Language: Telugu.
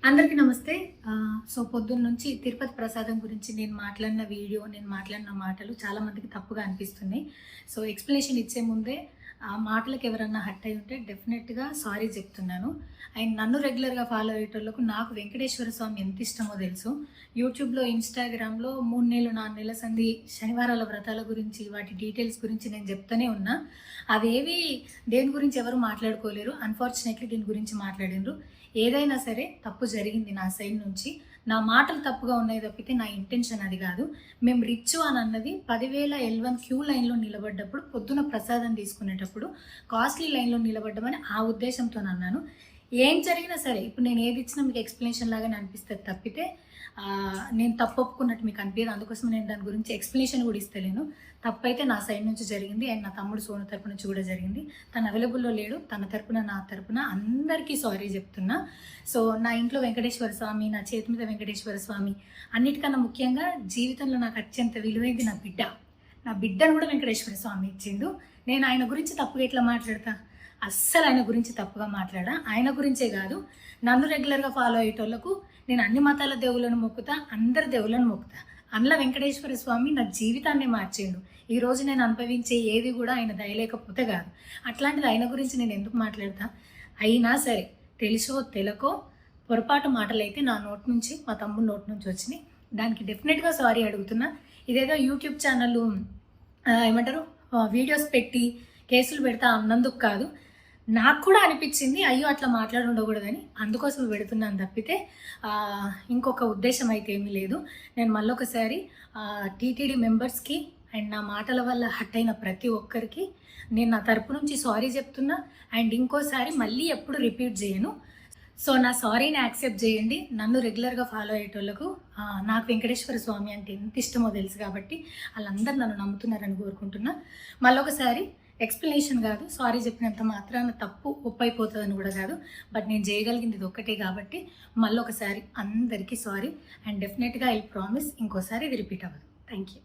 అందరికీ నమస్తే. సో పొద్దున్న నుంచి తిరుపతి ప్రసాదం గురించి నేను మాట్లాడిన వీడియో, నేను మాట్లాడిన మాటలు చాలామందికి తప్పుగా అనిపిస్తున్నాయి. సో ఎక్స్‌ప్లనేషన్ ఇచ్చే ముందే ఆ మాటలకు ఎవరన్నా హర్ట్ అయ్యి ఉంటే డెఫినెట్‌గా సారీ చెప్తున్నాను. అండ్ నన్ను రెగ్యులర్‌గా ఫాలో అయ్యేటోళ్ళకు నాకు వెంకటేశ్వర స్వామి ఎంత ఇష్టమో తెలుసు. యూట్యూబ్‌లో, ఇన్‌స్టాగ్రామ్‌లో 3 నెలలు, 4 నెలల సంధి శనివారాల వ్రతాల గురించి, వాటి డీటెయిల్స్ గురించి నేను చెప్తూనే ఉన్నా. అవేవి దేని గురించి ఎవరు మాట్లాడుకోలేరు. అన్‌ఫార్చునేట్‌లీ దీని గురించి మాట్లాడిండ్రు. ఏదైనా సరే తప్పు జరిగింది నా సైడ్ నుంచి. నా మాటలు తప్పుగా ఉన్నాయి తప్పితే నా ఇంటెన్షన్ అది కాదు. మేము రిచ్ అని అన్నది 10,000 L1 క్యూ లైన్‌లో నిలబడ్డప్పుడు, పొద్దున ప్రసాదం తీసుకునేటప్పుడు కాస్ట్లీ లైన్‌లో నిలబడ్డమని ఆ ఉద్దేశంతో అన్నాను. ఏం జరిగినా సరే ఇప్పుడు నేను ఏది ఇచ్చినా మీకు ఎక్స్‌ప్లనేషన్ లాగానే అనిపిస్తది తప్పితే నేను తప్పు ఒప్పుకున్నట్టు మీకు అనిపియదు. అందుకోసం నేను దాని గురించి ఎక్స్‌ప్లనేషన్ కూడా ఇస్తలేను. తప్పైతే నా సైడ్ నుంచి జరిగింది అండ్ నా తమ్ముడు సోను తరపు నుంచి కూడా జరిగింది. తను అవైలబుల్‌లో లేడు. తన తరపున, నా తరపున అందరికీ సారీ చెప్తున్నా. సో నా ఇంట్లో వెంకటేశ్వర స్వామి, నా చేతి మీద వెంకటేశ్వర స్వామి, అన్నిటికన్నా ముఖ్యంగా జీవితంలో నాకు అత్యంత విలువైంది నా బిడ్డ. నా బిడ్డను కూడా వెంకటేశ్వర స్వామి ఇచ్చిండు. నేను ఆయన గురించి తప్పుగా ఎట్లా మాట్లాడతా? అస్సలు ఆయన గురించి తప్పుగా మాట్లాడా. ఆయన గురించే కాదు, నన్ను రెగ్యులర్గా ఫాలో అయ్యేటోళ్లకు నేను అన్ని మతాల దేవులను మొక్కుతా, అందరి దేవులను మొక్కుతా. అందులో వెంకటేశ్వర స్వామి నా జీవితాన్ని మార్చిండు. ఈరోజు నేను అనుభవించే ఏది కూడా ఆయన దయలేకపోతే కాదు. అట్లాంటిది ఆయన గురించి నేను ఎందుకు మాట్లాడతా? అయినా సరే తెలుసో తెలకో పొరపాటు మాటలైతే నా నోటి నుంచి, మా తమ్ముడు నోటి నుంచి వచ్చినాయి. దానికి డెఫినెట్గా సారీ అడుగుతున్నా. ఇదేదో యూట్యూబ్ ఛానల్ ఏమంటారు వీడియోస్ పెట్టి కేసులు పెడతా అన్నందుకు కాదు, నాకు కూడా అనిపించింది అయ్యో అట్లా మాట్లాడి ఉండకూడదని, అందుకోసం పెడుతున్నాను తప్పితే ఇంకొక ఉద్దేశం అయితే ఏమీ లేదు. నేను మళ్ళొకసారి టీటీడీ మెంబర్స్కి అండ్ నా మాటల వల్ల హర్ట్ అయిన ప్రతి ఒక్కరికి నేను నా తరపు నుంచి సారీ చెప్తున్నా. అండ్ ఇంకోసారి మళ్ళీ ఎప్పుడు రిపీట్ చేయను. సో నా సారీని యాక్సెప్ట్ చేయండి. నన్ను రెగ్యులర్గా ఫాలో అయ్యేటోళ్ళకు నాకు వెంకటేశ్వర స్వామి అంటే ఎంత ఇష్టమో తెలుసు కాబట్టి వాళ్ళందరూ నన్ను నమ్ముతున్నారని కోరుకుంటున్నా. మళ్ళొకసారి ఎక్స్‌ప్లనేషన్ కాదు, సారీ చెప్పినంత మాత్రాన తప్పు ఒప్పైపోతుందని కూడా కాదు. బట్ నేను చేయగలిగింది ఇది ఒక్కటే కాబట్టి మళ్ళొకసారి అందరికీ సారీ. అండ్ డెఫినెట్గా ఐ ప్రామిస్ ఇంకోసారి ఇది రిపీట్ అవ్వదు. Thank you.